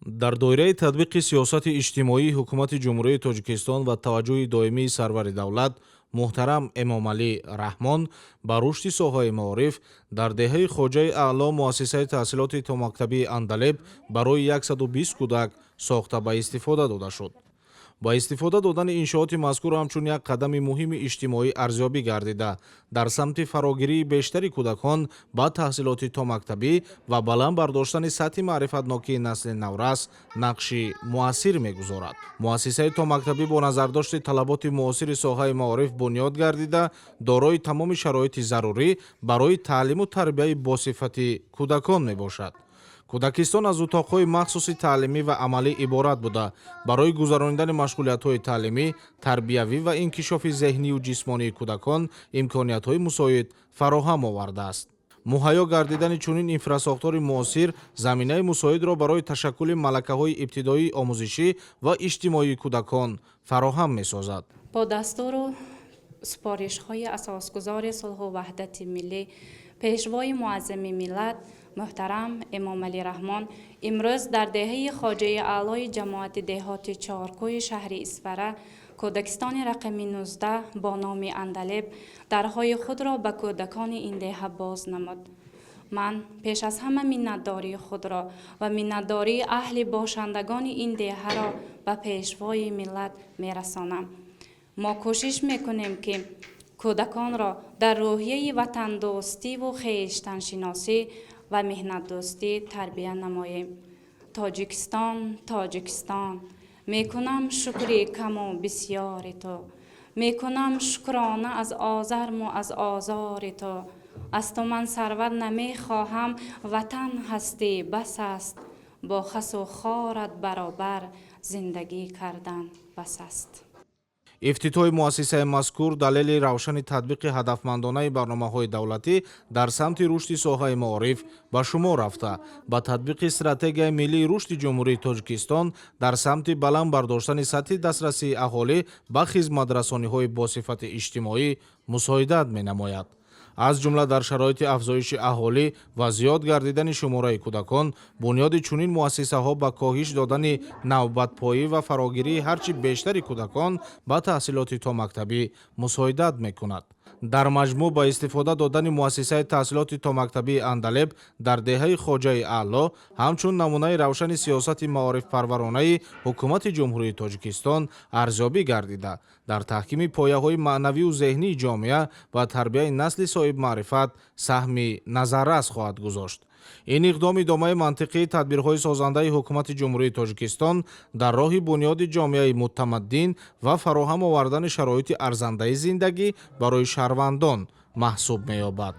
дар доираи татбиқи сиёсати иҷтимоии ҳукумати ҷумҳурияи Тоҷикистон ва таваҷҷӯҳи доимии сарвари давлат муҳтарам Эмомалӣ Раҳмон ба рушди соҳаи маориф дар деҳаи Хоҷаи Аъло муассисаи таҳсилоти томактабии Андалеб барои 120 кӯдак сохта ба истифода дода шуд. ба истифода додани иншооти мазкур ҳамчун як қадами муҳими иҷтимоӣ арзёбӣ гардида дар самти фарогирии бештари кӯдакон ба таҳсилоти томактабӣ ва баланд бардоштани сатҳи маърифатнокии насли наврас нақши муассир мегузорад. муассисаи томактабӣ бо назардошти талаботи муосири соҳаи маориф бунёд гардида дорои тамоми шароити зарурӣ барои таълиму тарбияи босифати кӯдакон мебошад. кӯдакистон аз утоқҳои махсуси таълимӣ ва амалӣ иборат буда барои гузарондани машғулиятҳои таълимӣ, тарбиявӣ ва инкишофи зеҳнию ҷисмонии кӯдакон имкониятҳои мусоид фароҳам овардааст. муҳайё гардидани чунин инфрасохтори муосир заминаи мусоидро барои ташаккули малакаҳои ибтидоии омӯзишӣ ва иҷтимоии кӯдакон фароҳам месозад. бо дастуру супоришҳои асосгузори сулҳу ваҳдати миллӣ пешвои муаззами миллат муҳтарам Эмомалӣ Раҳмон имрӯз дар деҳаи Хоҷаи Аълои ҷамоати деҳоти чаҳоркӯҳи шаҳри Исфара кӯдакистони рақами 19 бо номи Андалеб дарҳои худро ба кӯдакони ин деҳа боз намуд. ман пеш аз ҳама миннатдории худро ва миннатдории аҳли бошандагони ин деҳаро ба пешвои миллат мерасонам. мо кӯшиш мекунем ки кӯдаконро дар рӯҳияи ватандӯстиву хештаншиносӣ ва меҳнатдӯстӣ тарбия намоем. тоҷикистон, тоҷикистон, мекунам шукри каму бисьёри ту, мекунам шукрона аз озарму аз озори ту. аз ту ман сарват намехоҳам, ватан ҳастӣ бас аст, бо хасу хорат баробар зиндагӣ кардан бас аст. ифтитоҳи муассисаи мазкур далели равшани татбиқи ҳадафмандонаи барномаҳои давлатӣ дар самти рушди соҳаи маориф ба шумор рафта ба татбиқи стратегияи миллии рушди ҷумҳурии Тоҷикистон дар самти баланд бардоштани сатҳи дастрасии аҳолӣ ба хизматрасониҳои босифати иҷтимоӣ мусоидат менамояд. аз ҷумла дар шароити афзоиши аҳолӣ ва зиёд гардидани шумораи кӯдакон бунёди чунин муассисаҳо ба коҳиш додани навбатпоӣ ва фарогирии ҳарчи бештари кӯдакон ба таҳсилоти томактабӣ мусоидат мекунад. дар маҷмӯъ ба истифода додани муассисаи таҳсилоти томактабии Андалеб дар деҳаи Хоҷаи Аъло ҳамчун намунаи равшани сиёсати маорифпарваронаи ҳукумати ҷумҳурии Тоҷикистон арзёбӣ гардида дар таҳкими пояҳои маънавию зеҳнии ҷомеа ва тарбияи насли соҳибмаърифат саҳми назаррас хоҳад гузошт. ин иқдом идомаи мантиқии тадбирҳои созандаи ҳукумати ҷумҳурии Тоҷикистон дар роҳи бунёди ҷомеаи мутамаддин ва фароҳам овардани шароити арзандаи зиндагӣ барои шаҳрвандон маҳсуб меёбад.